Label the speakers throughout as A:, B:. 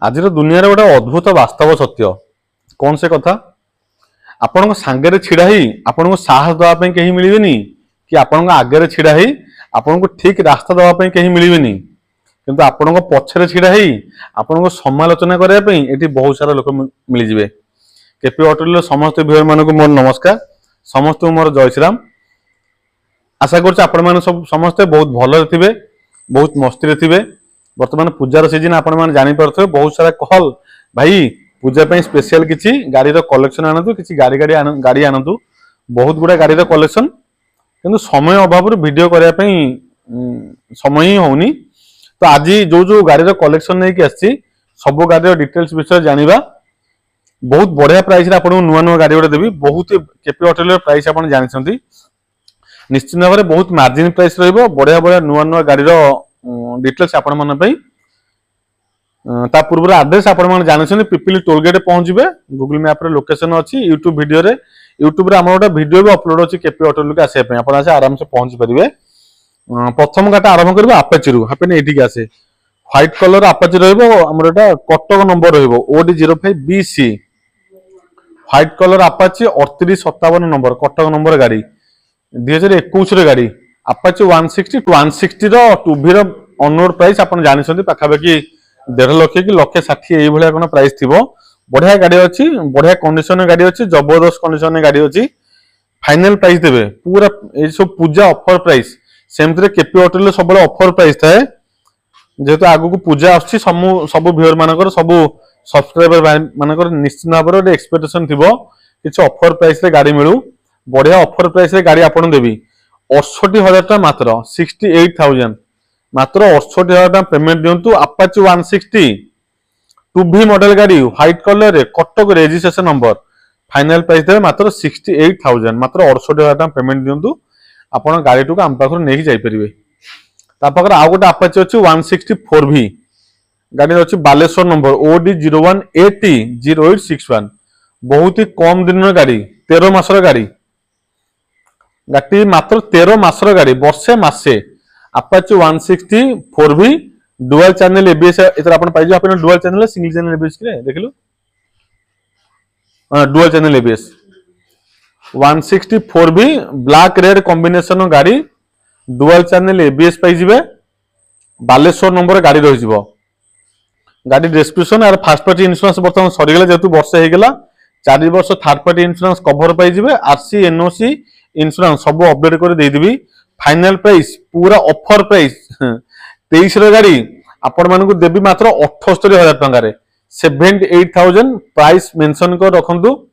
A: आज दुनिया गोटे अद्भुत वास्तव सत्य कौन से कथा आपण सांगे छिड़ा ही आपन को साहस देवाई कहीं मिलबेनि कि आपण आगे छिड़ा ही आपन को ठीक रास्ता देवाई कहीं मिलबेनि किंतु आपण पछरे छिड़ा ही आपन को समालोचना करने ये बहुत सारा लोक मिलजिवे। केपी होटल समस्त भीवर मान मोर नमस्कार, समस्त मोर जय श्रीराम। आशा कर समस्ते बहुत भल थे, बहुत मस्ती थे। बर्तमान पूजार सीजन आपण मैंने जानीपे बहुत सारा कॉल भाई पूजा स्पेशल किसी गाड़ी कलेक्शन आनतु किसी गाड़ी आनतु बहुत गुड़ा गाड़ी कलेक्शन किंतु समय अभाव वीडियो करने समय ही होनी। तो आज जो जो गाड़ी कलेक्शन नहीं आसी सब गाड़ी डिटेल्स विषय जानिबा। बहुत बढ़िया प्राइस रे आपन नुआ नुआ गाड़ी देवी। बहुत केपी होटल प्राइस आप जानते निश्चित भाव में बहुत मार्जिन प्राइस रहिबो। बढ़िया बढ़िया नुआ नुआ गाड़ी डिटेल्स आपण मन पई ता पूर्व एड्रेस आपण मन जानछन पिपिली टोलगेट पहुंचबे। गूगल मैप रे लोकेशन अछि। यूट्यूब वीडियो रे यूट्यूब रे हमर गोटे वीडियो भी अपलोड अछि केपी होटल के आसे पे आपण आसे आराम से पहुंच परिबे। प्रथम गाटा आरंभ करबो अपाची रु हापेन एठी के आसे व्हाइट कलर अपाची रहइबो। हमर एटा कटक नंबर रहइबो OD05BC white colour Apache 3857 number Cuttack number गाड़ी 2021 रे गाड़ी अपाची 160 160 रो 2V रो ऑनरोड प्राइस आपण जानिसथि पाखाबाकी 1.5 लाख कि 1,60,000 एई भलिया कोन प्राइस थिबो। बढ़िया गाड़ी अछि, बढ़िया कंडीशन गाड़ी अछि, जबरदस्त कंडीशन गाड़ी अछि। फाइनल प्राइस देबे पूरा ए सब पूजा ऑफर प्राइस सेमतरे केपी होटल सब ऑफर प्राइस थाए। जेहेतु आगु को पूजा आछि सब व्यूअर मानकर सब सब्सक्राइबर मानकर निश्चित भाव में एक्सपेक्टेशन थिबो किछ ऑफर प्राइस रे गाड़ी मिलू। बढ़िया ऑफर प्राइस रे गाड़ी आपण देबी 68,000 टका मात्र 68,000 मात्र 68,000 टका पेमेंट दियंतु। अपाची 160 2V मॉडल गाड़ी व्हाइट कलर रे Cuttack registration number final price देबे मात्र 68,000 मात्र 68,000 टका पेमेंट दियंतु। आपण गाड़ी टुक आम पाखर नेकी जाई परिबे। ता पाखर आ गोटे अपाची अछि 164V गाड़ी अछि बालेश्वर नंबर OD01AT0861 बहुत ही कम दिन गाड़ी 13 मासर गाड़ी गाड़ी मात्र 13 मासर गाड़ी वर्षे मासे Apache 164V dual channel ABS इधर अपन पाइजो अपन dual channel single channel ABS के देखलो dual channel ABS 164V black red combination गाड़ी डुअल चैनल एबीएस पाइजिबे। बालेश्वर नंबर गाड़ी रहि जिवो। गाड़ी डिस्क्रिप्शन और फर्स्ट पार्टी इंश्योरेंस बर्तमान सरी गेला जेतु वर्ष हे गेला 4 वर्ष थर्ड पार्टी इंश्योरेंस कवर पाइजिबे। आरसी एनओसी इंश्योरेंस सब अपडेट कर दे देबी। फाइनल प्राइस पूरा ऑफर प्राइस 23 रो गाड़ी आपण मानू देबी मात्र 78,000 टका रे 78,000 प्राइस मेंशन कर रखंतु।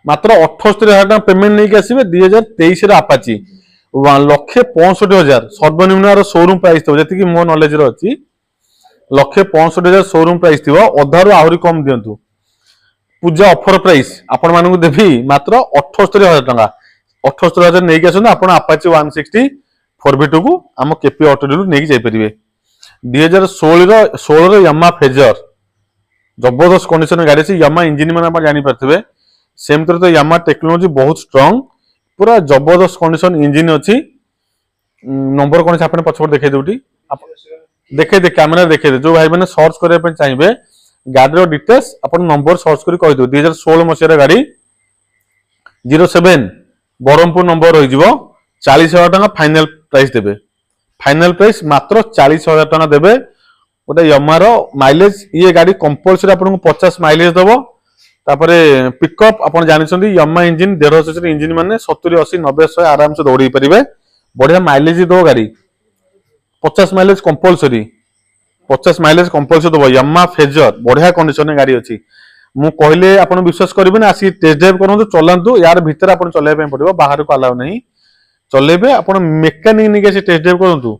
A: मात्र 78,000 टका पेमेंट नहीं के आसीबे। 2023 रो अपाची 1,65,000 सर्वनिम्न शोरूम प्राइस थो जति कि मो नॉलेज रो अछि 1,65,000 शोरूम प्राइस थो। अधारो आहुरी कम दियंतु। पूजा ऑफर प्राइस आपण मानू देबी मात्र 78,000 टका 78,000 नहीं के आसु आपण अपाची 160 4V2 को आम केपी ऑटो नहीं जाई परिबे। 2016 रो यामा फेजर जबरदस्त कंडीशन गाड़ी अछि। यामा इंजिन मन आप जानि परथिबे सेम तरह तो यामा टेक्नोलॉजी बहुत स्ट्रांग पूरा जबरदस्त कंडीशन इंजिन अछि। नंबर कोन से आपने पछपर देखे देउटी देखे दे कैमरा देखे दे जो भाई माने सर्च करे पे चाहिबे गाड़ी रो डिटेल्स अपन नंबर सर्च करी कहि दो। 2016 मसिया गाड़ी 07 बरमपुर नंबर रहि जिवो 40,000 टका फाइनल प्राइस देबे। फाइनल प्राइस मात्र 40,000 टका देबे। गोटे यमारो माइलेज ये गाड़ी कंपलसरी आपन को 50 माइलेज दबो। तापरे पिकअप आपन जानिसंदी यमा इंजिन 1.5 सीसी इंजिन माने 70 80 90 100 आराम से दौड़ी परिबे। बढ़िया माइलेज दो गाड़ी 50 माइलेज कंपलसरी 50 माइलेज कंपलसरी दबो। यमा फेजर बढ़िया कंडीशन गाड़ी अछि। मु कहले आपन विश्वास करिबे ना आसी टेस्ट ड्राइव करंतु चलांतु यार भीतर आपन चलाय पे पड़िबो बाहर को अलाउ नहीं चलेबे। आपन मेकानिक नि के टेस्ट ड्राइव करंतु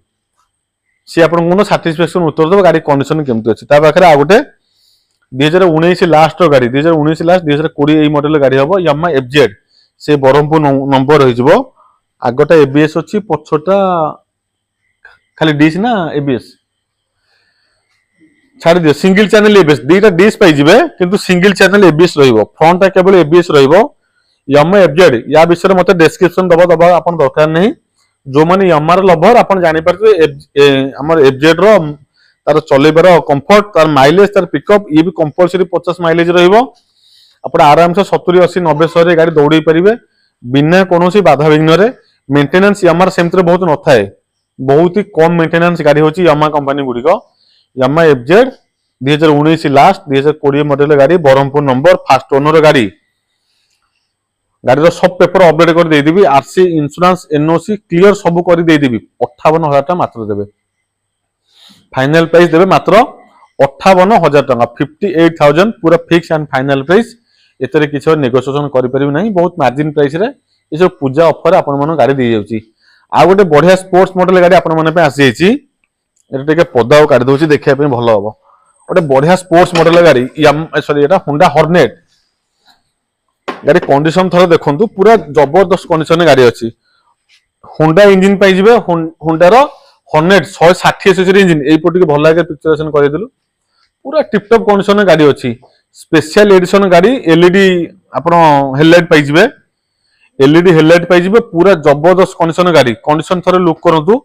A: सी आपन कोनो सैटिस्फैक्शन उत्तर दबो गाड़ी कंडीशन केमति अछि। ता पाखरे आ गुटे 2019 लास्ट गाड़ी 2019 लास्ट 2020 एई मॉडल गाड़ी हबो यामा एफजेड से बरमपुर नंबर रहि जिवो। आगटा एबीएस अछि पछटा खाली डिश ना एबीएस छाड़ दियो सिंगल चैनल एबीएस दीटा डिश पाई जिवे किंतु सिंगल चैनल एबीएस रहइबो। फ्रंट केवल एबीएस रहइबो। यामा एफजेड या विषय मते डिस्क्रिप्शन दबा अपन दरकार नहीं। जो माने यामार लवर अपन जानि परते हमर एफजेड रो तार चलेबार कंफर्ट तार माइलेज तार पिकअप ये भी कंपलसरी 50 माइलेज रहिबो आपण आराम से 70 80 90 100 गाड़ी दौड़े परिबे बिना कोनोसी बाधा विघ्न रे मेंटेनेंस यामार सेमते बहुत न थाए बहुत ही कम मेंटेनेंस गाड़ी होची यामा कंपनी गुडी को यामा एफजेड 2019 लास्ट 2020 मॉडल गाड़ी बरहमपुर नंबर फास्ट ओनर गाड़ी गाड़ी सब पेपर अपडेट कर दे देबी आरसी इंश्योरेंस एनओसी क्लियर सब कर दे देबी 58,000 टका मात्र देबे फाइनल प्राइस देबे मात्र 58,000 टका 58,000 पूरा फिक्स एंड फाइनल प्राइस एतरे किछ नेगोशिएशन करि परिबे नहीं बहुत मार्जिन प्राइस रे ये सब पूजा ऑफर आपण मन गाड़ी दे जाउची आ गोटे बढ़िया स्पोर्ट्स मॉडल गाड़ी आपण मन पे आसी जाईची एटा टिके पदाव काढ दोची देखिया पे भलो हबो गोटे बढ़िया स्पोर्ट्स मॉडल गाड़ी सॉरी एटा होंडा हॉर्नेट गाड़ी कंडीशन थोड़ा देखंतु पूरा जबरदस्त कंडीशन गाड़ी अछि होंडा इंजन पाई जिवे होंडा रो हॉर्नेट 160 सीसी इंजन एई पोटी के भल लागे पिक्चरेशन करै देलु पूरा टिप टॉप कंडीशन गाड़ी अछि स्पेशल एडिशन गाड़ी एलईडी आपण हेडलाइट पाई जिवे एलईडी हेडलाइट पाई जिवे पूरा जबरदस्त कंडीशन गाड़ी कंडीशन थोड़ा लुक करंतु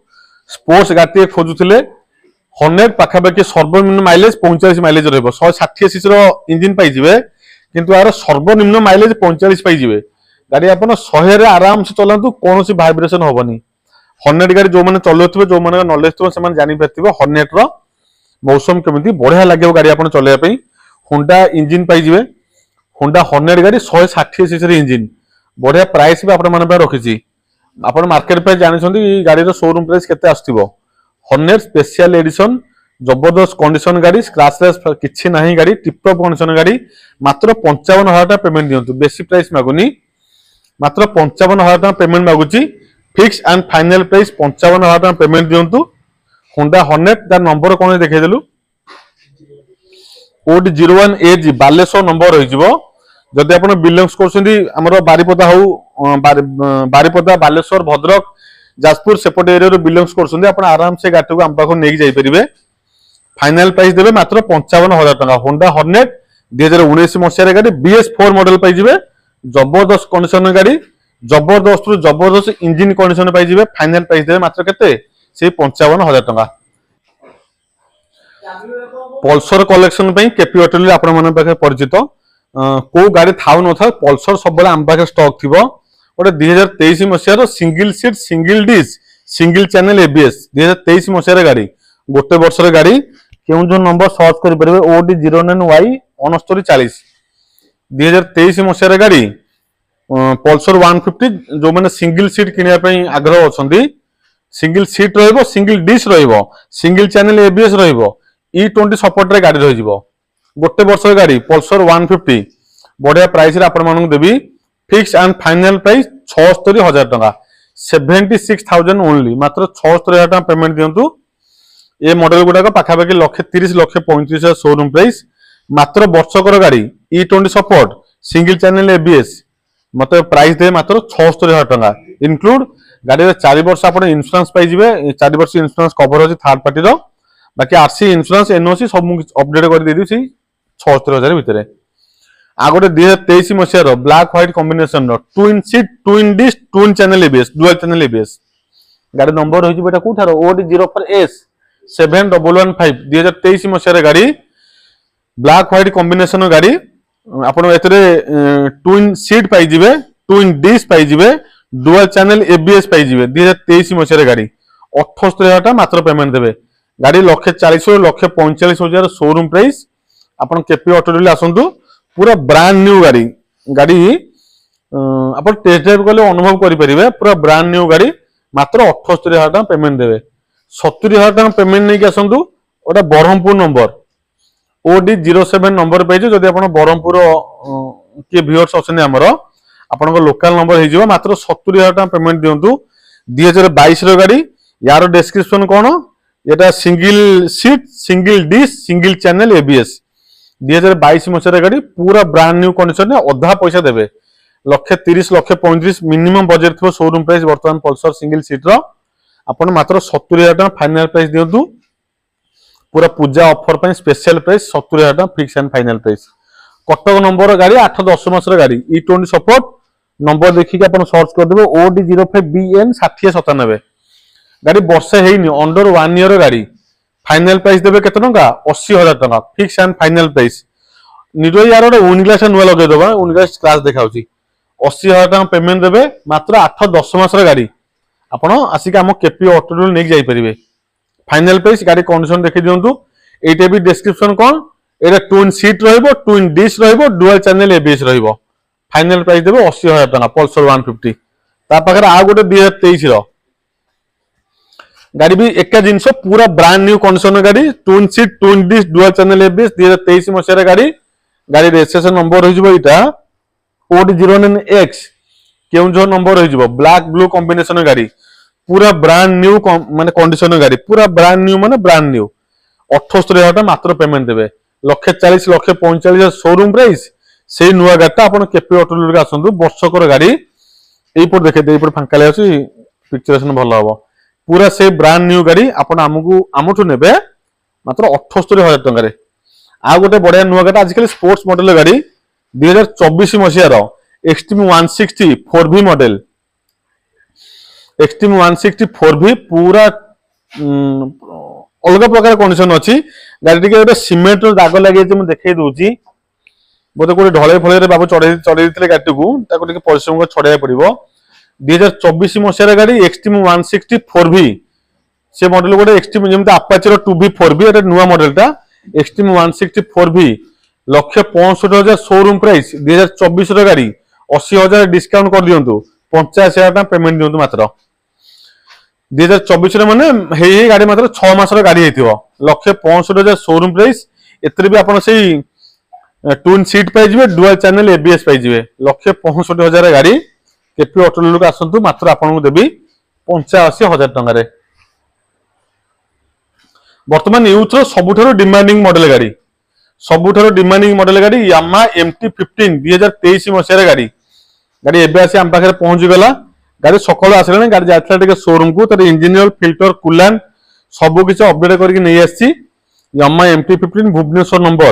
A: स्पोर्ट्स गाड़ी खोजुथिले हॉर्नेट पाखापाखि सर्वनिम्न माइलेज 45 माइलेज रहबो 160 सीसी रो इंजन पाई जिवे किंतु यार सर्वनिम्न माइलेज 45 पाई जिवे गाड़ी आपण 100 रे आराम से चलंतु कोनोसी वाइब्रेशन होबनी हॉर्नेट गाड़ी जो माने चलौथिबे जो माने नॉलेज तो से माने जानि परथिबे हॉर्नेट रो मौसम केमिति बढ़िया लागेबो गाड़ी आपण चलेया पई होंडा इंजन पाई जिवे होंडा हॉर्नेट गाड़ी 160 सीसी रे इंजन बढ़िया प्राइस भी आपण माने पे रखिछि आपण मार्केट पे जानि छथि गाड़ी रो शोरूम प्राइस केते आस्तिबो हॉर्नेट स्पेशल एडिशन जबरदस्त कंडीशन गाड़ी स्क्रैचलेस किछि नाही गाड़ी टिप टॉप कंडीशन गाड़ी मात्र 55,000 टका पेमेंट दियंतु बेसी प्राइस मागुनी मात्र 55,000 टका पेमेंट मागुची फिक्स एंड फाइनल प्राइस 55,000 टका पेमेंट दियंतु होंडा हॉर्नेट दा नंबर कोन देखै देलु ओड 01AG बालेश्वर नंबर रहि जिवो जदि आपण बिलोंग्स करछन्ती हमरो बारीपदा हो बारीपदा बालेश्वर भद्रक जाजपुर सेपट एरिया रो बिलोंग्स करछन्ती आपण आराम से गाड़ी को हम पाखो नेकी जाई परिबे फाइनल प्राइस देबे मात्र 55,000 टका होंडा हॉर्नेट 2019 मसिया गाड़ी BS4 मॉडल पाई जिवे जबरदस्त कंडीशन गाड़ी जबरदस्त जबरदस्त इंजन कंडीशन पाई जिवे फाइनल प्राइस देबे मात्र केते से 55,000 टका पल्सर कलेक्शन पे केपी ऑटोली आपण मन पाखे परिचित को गाड़ी थाउ न था पल्सर सब हम पाखे स्टॉक थिबो ओटे 2023 मसिया single seat single disc single channel ABS 2023 मसिया गाड़ी गोटे वर्ष रे गाड़ी केउ जो नंबर सर्च करि परबे OD09Y 6940 2023 मसिया गाड़ी पल्सर 150 जो माने सिंगल सीट किनिया पई आग्रह अछंती सिंगल सीट रहइबो सिंगल डिश रहइबो सिंगल चैनल एबीएस रहइबो E20 सपोर्ट रे गाड़ी रहिबो गोटे वर्ष रे गाड़ी पल्सर 150 बढ़िया प्राइस रे आपण मानक देबी फिक्स एंड फाइनल प्राइस 76,000 टका 76,000 ओनली मात्र 76,000 टका पेमेंट दियंतु ए मॉडल गुडा का पाखापाखि 1,30,35,000 शोरूम प्राइस मात्र वर्षकर गाड़ी E20 support single channel ABS मतलब प्राइस दे मात्र 76,000 टका इनक्लूड गाड़ी रे 4 वर्ष आपण इंश्योरेंस पाई जिवे 4 वर्ष इंश्योरेंस कवर होची थर्ड पार्टी रो बाकी आरसी इंश्योरेंस एनओसी सब अपडेट कर दे दी 76,000 भितर आ गोटे 2023 मसिया ब्लैक व्हाइट कॉम्बिनेशन रो twin seat twin disc twin channel ABS dual channel ABS गाड़ी नंबर होई बेटा कोठारो OD04S 7115 2023 मसिया गाड़ी ब्लैक व्हाइट कॉम्बिनेशन गाड़ी आपण एतरे ट्विन सीट पाई जिवे ट्विन डिश पाई जिवे डुअल चैनल एबीएस पाई जिवे 2023 मसिया गाड़ी 78,000 टका मात्र पेमेंट देबे गाड़ी 1,40,000 1,45,000 शोरूम प्राइस आपण केपी ऑटो डीलर आसंतु पूरा ब्रांड न्यू गाड़ी गाड़ी आपण टेस्ट ड्राइव करले अनुभव करि परिबे पूरा ब्रांड न्यू गाड़ी मात्र 78,000 टका पेमेंट देबे 70,000 टका पेमेंट नै के आसंतु ओटा बरहमपुर नंबर OD07 नंबर पाइजे जदि आपण बरहमपुर के व्यूअर्स अछन हमर आपण को लोकल नंबर हे जिवो मात्र 70,000 टका पेमेंट दियंतु 2022 रो गाड़ी यार डिस्क्रिप्शन कोन एटा single seat single disc single channel ABS 2022 मसिया गाड़ी पूरा ब्रांड न्यू कंडीशन में अधा पैसा देबे 1,30,000 1,35,000 मिनिमम बजट थो शोरूम प्राइस वर्तमान पल्सर सिंगल सीट रो आपण मात्र 70,000 टका फाइनल प्राइस दियंतु पूरा पूजा ऑफर पे स्पेशल प्राइस 70,000 टका fix and final price Cuttack number गाड़ी 8-10 मास गाड़ी E20 सपोर्ट नंबर देखिए अपन सर्च कर देबो OD05BN 6097 गाड़ी वर्षे हेनी अंडर 1 ईयर गाड़ी फाइनाल प्राइस देबे केते टंका 80,000 टंका फिक्स एंड फाइनाल प्राइस निरो यार ओटे उनग्लास नुआ लगे दबा उनग्लास क्लास देखाउची 80,000 टंका पेमेंट देबे मात्र 8-10 मासर गाड़ी आपण आसिक हम केपी ऑटो नेक जाई परिबे फाइनाल प्राइस गाड़ी कंडीशन देखि दियंतु एटे भी डिस्क्रिप्शन कोन एटा ट्विन सीट रहइबो ट्विन डिश रहइबो डुअल चैनल एबीएस रहइबो फाइनाल प्राइस देबो 80,000 टंका पल्सर 150 ता पाखर आ गोटे 2023 रो गाड़ी भी एका जिंस पूरा ब्रांड न्यू कंडीशन गाड़ी twin seat twin disc dual channel ABS 2023 मसिया गाड़ी गाड़ी रजिस्ट्रेशन नंबर रहिजबो इटा कोड 09X केउंझर नंबर रहिजबो ब्लैक ब्लू कॉम्बिनेशन गाड़ी पूरा ब्रांड न्यू माने कंडीशन गाड़ी पूरा ब्रांड न्यू माने ब्रांड न्यू 78,000 टका मात्र पेमेंट देबे 140 145,000 शोरूम प्राइस से नुआ गाड़ी आपण केपी ऑटो के आसंतु वर्षकर गाड़ी एपर देखे दे एपर फांका ले आसी पिक्चरेशन भलो हबो पूरा से ब्रांड न्यू गाड़ी आपण आमठु नेबे मात्र 78,000 टका रे आ गोटे बढ़िया नुआ गाड़ी आजकल स्पोर्ट्स मॉडल गाड़ी 2024 मसिया रो Xtreme 160 4V model Xtreme 160 4V पूरा अलग प्रकार कंडीशन अछि गाड़ी टिके गोटे सीमेंट रो दाग लागि जे म देखाई दोची बोते कोइ ढळे फळे रे बाबू चढ़े दिले गाड़ी को ताको टिके परिश्रम को छड़ाय पड़िबो 2024 मसिया गाड़ी एक्सट्रीम 160 4V से मॉडल गोटे एक्सट्रीम जेमते अपाचे रो 2V 4V एटा नुवा मॉडल ता एक्सट्रीम 160 4V 165,000 शोरूम प्राइस 2024 रो गाड़ी 80,000 डिस्काउंट कर दियंतु 85,000 टका पेमेंट दियंतु मात्र 2024 रे माने हे गाड़ी मात्र 6 मासर गाड़ी हेतिबो 165,000 शोरूम प्राइस एतरे भी आपण सेही ट्विन सीट पाई जिवे डुअल चैनल एबीएस पाई जिवे 165,000 गाड़ी केपी ऑटो लोक आसंतु मात्र आपण को देबी 85,000 टका रे वर्तमान यूथ रो सबुठारो डिमांडिंग मॉडल गाड़ी सबुठारो डिमांडिंग मॉडल गाड़ी यामा MT15 2023 मसिया गाड़ी गाड़ी एबे आसी हम पाखरे पहुंच गला गाड़ी सकाळ आसले गाड़ी जातला टिके शोरूम को तर इंजीनियर फिल्टर कूलांट सब किछ अपडेट करके नै आसी यामा MT15 भुवनेश्वर नंबर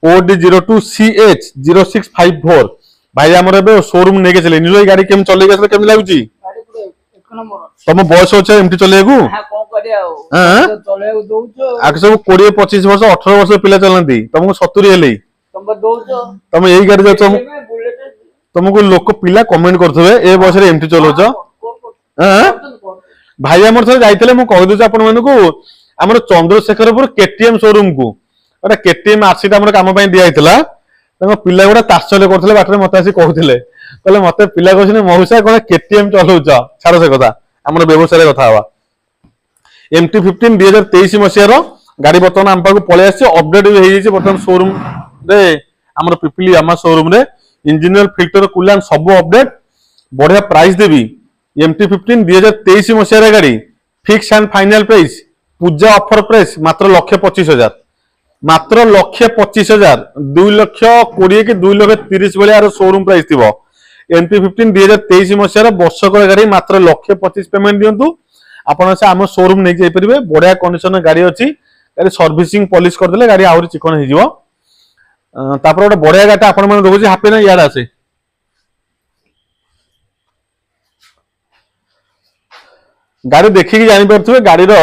A: OD02CH0654 भाई हमर बे शोरूम नेके चले निलो गाड़ी केम चले गेसले केम लागुची
B: गाड़ी पुरो एक नंबर
A: तम बयस होछ एमटी चलेगु
B: हां कोन करिया
A: हां
B: चलेगु दोउछो
A: आक सब 20 25 वर्ष 18 वर्ष पिला चलंती तुमको 70 हेले
B: तुम दोउछो
A: तुम एई गाड़ी जाचो तुमको लोक पिला कमेंट करथबे ए बयस रे एमटी चलोछ हां भाई हमर थरे जाइतले मु कहि दोछ आपन मानको हमर चंद्रशेखरपुर केटीएम शोरूम को एटा केटीएम आरसी हमर काम पई दिया हितला तंग पिला गुडा तासले करथले बाटरे मते आसी कहउथिले कहले मते पिला कहछने मौसा कोन केटीएम चलौछ छाड़ से कथा हमर व्यवसाय रे कथा हवा MT15 2023 मसिया रो गाड़ी बर्तमान हम पाको पळे आसी अपडेट भी हेई छै बर्तमान शोरूम रे हमर पिपली आमा शोरूम रे इंजीनियर फिल्टर कूलांट सब अपडेट बढ़िया प्राइस देबी MT15 2023 मसिया रे गाड़ी fix and final price Puja offer price मात्र 1,25,000 मात्र 1,25,000 2,20,000 कि 2,30,000 भलिया शोरूम प्राइस थिबो MT15 2023 मसिया वर्षकर गाड़ी मात्र 1,25,000 पेमेंट दियंतु आपण से आम शोरूम नै जाई परिबे बढ़िया कंडीशन गाड़ी अछि गाड़ी सर्विसिंग पॉलिश कर देले गाड़ी आउरी चिकन हे जिवो तापर ओटा बढ़िया गाड़ी आपण मन देखो हापी ना यार आसे गाड़ी देखि कि जानि परथुबे गाड़ी रो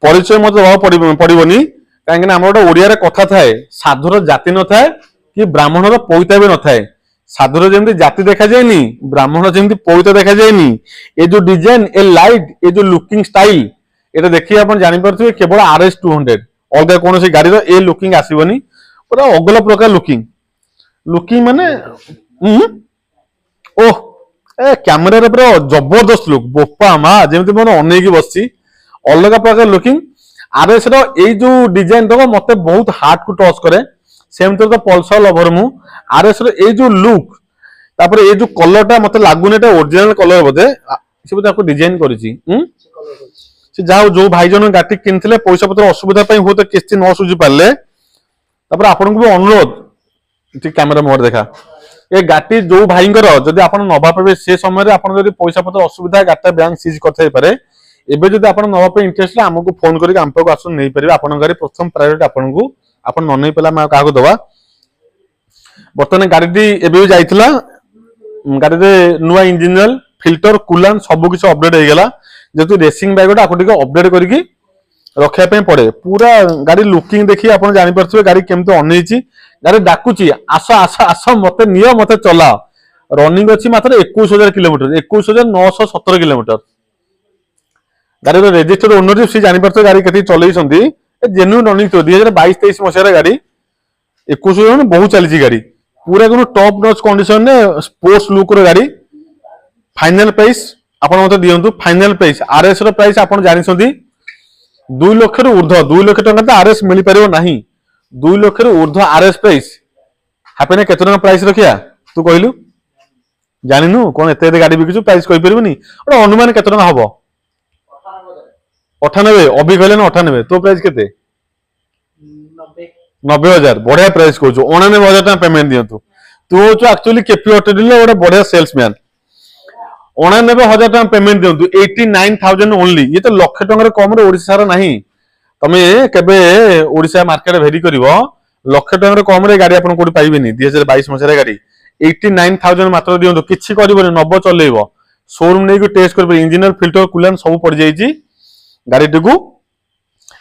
A: परिचय मत पड़िबोनी काहे कि हमर ओडिया रे कथा थाए साधुर जाति न थाए कि ब्राह्मण रो पविता भी न थाए साधुर जेमति जाति देखा जायनी ब्राह्मण जेमति पविता देखा जायनी ए जो डिजाइन ए लाइट ए जो लुकिंग स्टाइल एटा देखि आपण जानि परथुबे केवल RS 200 अलगा कोनोसी गाड़ी रो ए लुकिंग आसीबनी पूरा अगला प्रकार लुकिंग माने ओह ए कैमरा रे पूरा जबरदस्त लुक बोपा मा जेमति मन अनेकी बसची अलग प्रकार लुकिंग RS रो ए जो डिजाइन देखो मते बहुत हार्ट को टच करे सेमते तो पल्सर लवर मु RS रो ए जो लुक तापर ए जो कलर टा मते लागुने टा ओरिजिनल कलर बदे से बदे आपको डिजाइन करिछि से जाओ जो भाई जन गाटी किनथिले पैसा पत्र असुविधा पई होते किस्ती न सुझी पाले तापर आपन को अनुरोध ठीक कैमरा मोड देखा ए गाटी जो भाईंगर जदि आपन नबा पाबे से समय रे आपन जदि पैसा पत्र असुविधा गाटा बैंक सीज करथाई पारे एबे जदि आपन नबा पे इंटरेस्ट ला हमको फोन करी हम पे आसु नै परिबे आपन गाड़ी प्रथम प्रायोरिटी आपन को आपन न नै पेला मा का को दवा बर्तमान गाड़ी एबे जाइतला गाड़ी रे नुवा इंजीनियर फिल्टर कूलांट सब किछ अपडेट हे गेला जेतु रेसिंग बाइक गोटा आको टिके अपडेट करिकि रखिया पे पड़े पूरा गाड़ी लुकिंग देखी आपण जानि परछे गाड़ी केमते अनेची गाड़ी डाकुची आस आस आस मते नियो मते चला रनिंग अछि मात्र 21000 किलोमीटर 21917 किलोमीटर गाड़ी रो रजिस्टर्ड ओनरशिप से जानि परछे गाड़ी केती चलै छथि जेन्युइन रनिंग तो 2022 23 मसिया गाड़ी 21 बहुत चली गाड़ी पूरा कोनो टॉप नॉच कंडीशन ने स्पोर्ट्स लुक रो गाड़ी फाइनल प्राइस आपण मते दियंतु फाइनल प्राइस आरएस रो प्राइस आपण जानि छथि 2 लाख रु ऊर्ध्व 2 लाख टका तो आरएस मिली परियो नाही 2 लाख रु ऊर्ध्व आरएस प्राइस हापेने केते टका प्राइस रखिया तू कहलु जानिनु कोन एते गाड़ी बिकिछु प्राइस कहि परबनी ओटा अनुमान केते टका हबो 98 अभी कहले ना 98 तो प्राइस केते 90000 बढ़िया प्राइस कहछु 99000 टका पेमेंट दियंतु तू जो एक्चुअली केपी ऑटो डीलर ओटा बढ़िया सेल्समैन 99000 टका पेमेंट दियंतु 89000 ओनली ये तो लाख टका रे कम रे ओडिसा रे नाही तमे केबे ओडिसा मार्केट भेरी करिवो लाख टका रे कम रे गाड़ी आपन कोडी पाइबेनी 2022 मसिया गाड़ी 89000 मात्र दियंतु किछि करिवोनी 90 चलेइबो शोरूम नै को टेस्ट करबे इंजीनियर फिल्टर कूलेंट सब पड़ जाईची गाड़ी टिकु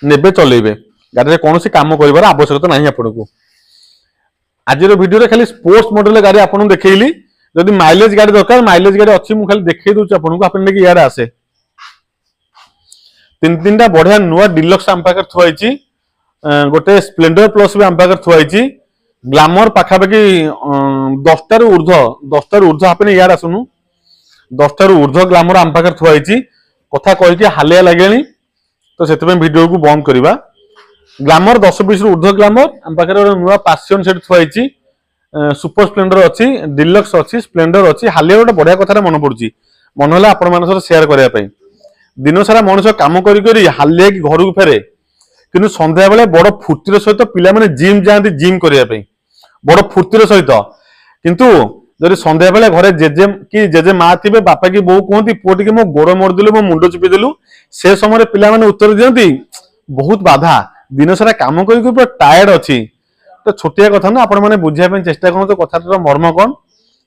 A: नेबे चलेइबे गाड़ी रे कोनोसी काम करिवार आवश्यकता नाही आपनको आज रो वीडियो रे खाली स्पोर्ट्स मॉडल गाड़ी आपन देखैली जदि माइलेज गाड़ी दरकार माइलेज गाड़ी अछि मु खाली देखै दोछ आपनको आपन लेके यार आसे तीन बढ़िया नुआ डिलक्स आम पाकर थुआइची गोटे स्प्लेंडर प्लस भी आम पाकर थुआइची ग्लैमर पाखापाखि 10 टा ऊर्ध्व आपने यार आसुनु 10 टा ऊर्ध्व ग्लैमर आम पाकर थुआइची कथा कहि हालिया लागेनी तो सेते वीडियो को बंद करबा ग्लैमर 10-20 ऊर्ध्व ग्लैमर आम पाकर नुआ पासियन सेट थुआइची सुपर स्प्लेंडर अच्छी डिलक्स अच्छी स्प्लेंडर अच्छी हालिया गोटे बढ़िया कथा मन पड़ुची मन है आपण मान सेयार करने दिन सारा मनुष्य कम करी हालिया कि घर को फेरे कि संध्या बेले बड़ फुर्तिर सहित पिला माने जिम जाती जिम करने बड़ फुर्तिर सहित किंतु जब संध्या बेले घरे जेजे माँ थे बापा की बो कहती पुओ टी मो गोड़ मोड़देलु मो मुंड चिपिदेलु से समय पिला माने उत्तर दियंती बहुत बाधा दिन सारा कम कर टायर्ड अच्छी तो छोटिया कथा ना आपण माने बुझिया चेष्टा करूँ तो कथार मर्म कौन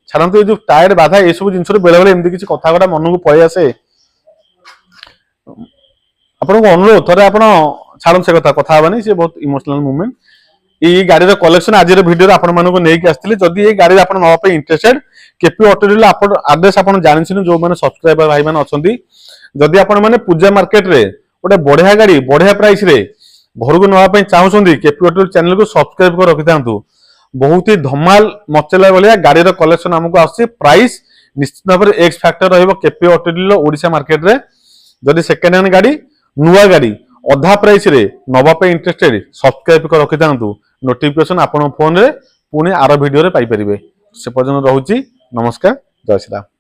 A: छाड़ू ये जो टायर्ड बाधा ये सब जिन बेले बेले एमती किसी कथा गुड़ा मन को पलि आसे आपको अनुरोध थे आप छाड़ू से कथा हबानी से बहुत इमोशनल मूवमेंट ये गाड़ी कलेक्शन आज वीडियो आपको नहीं आसती जदि ये गाड़ी आप ना interested KP auto dealer address आप जानी जो मैंने सब्सक्राइबर भाई मैंने अच्छा जदि आप पूजा मार्केट रे गोटे बढ़िया गाड़ी बढ़िया प्राइस रे घर को नापी चाहूँगी केपी ऑटो चैनल को सब्सक्राइब कर रखि था बहुत ही धमाल मचेला भाया गाड़ी कलेक्शन आमको आस प्राइस निश्चित भाव में x factor KP auto dealer Odisha market रे जदि सेकेंड हैंड गाड़ी नुआ गाड़ी अधा प्राइस रे नवाई इंटरेस्टेड सब्सक्राइब कर रखि था नोटिफिकेशन आपण फोन रे पुणी आर वीडियो रे पाई परिबे से पर्यंत रहूची नमस्कार जय श्री राम।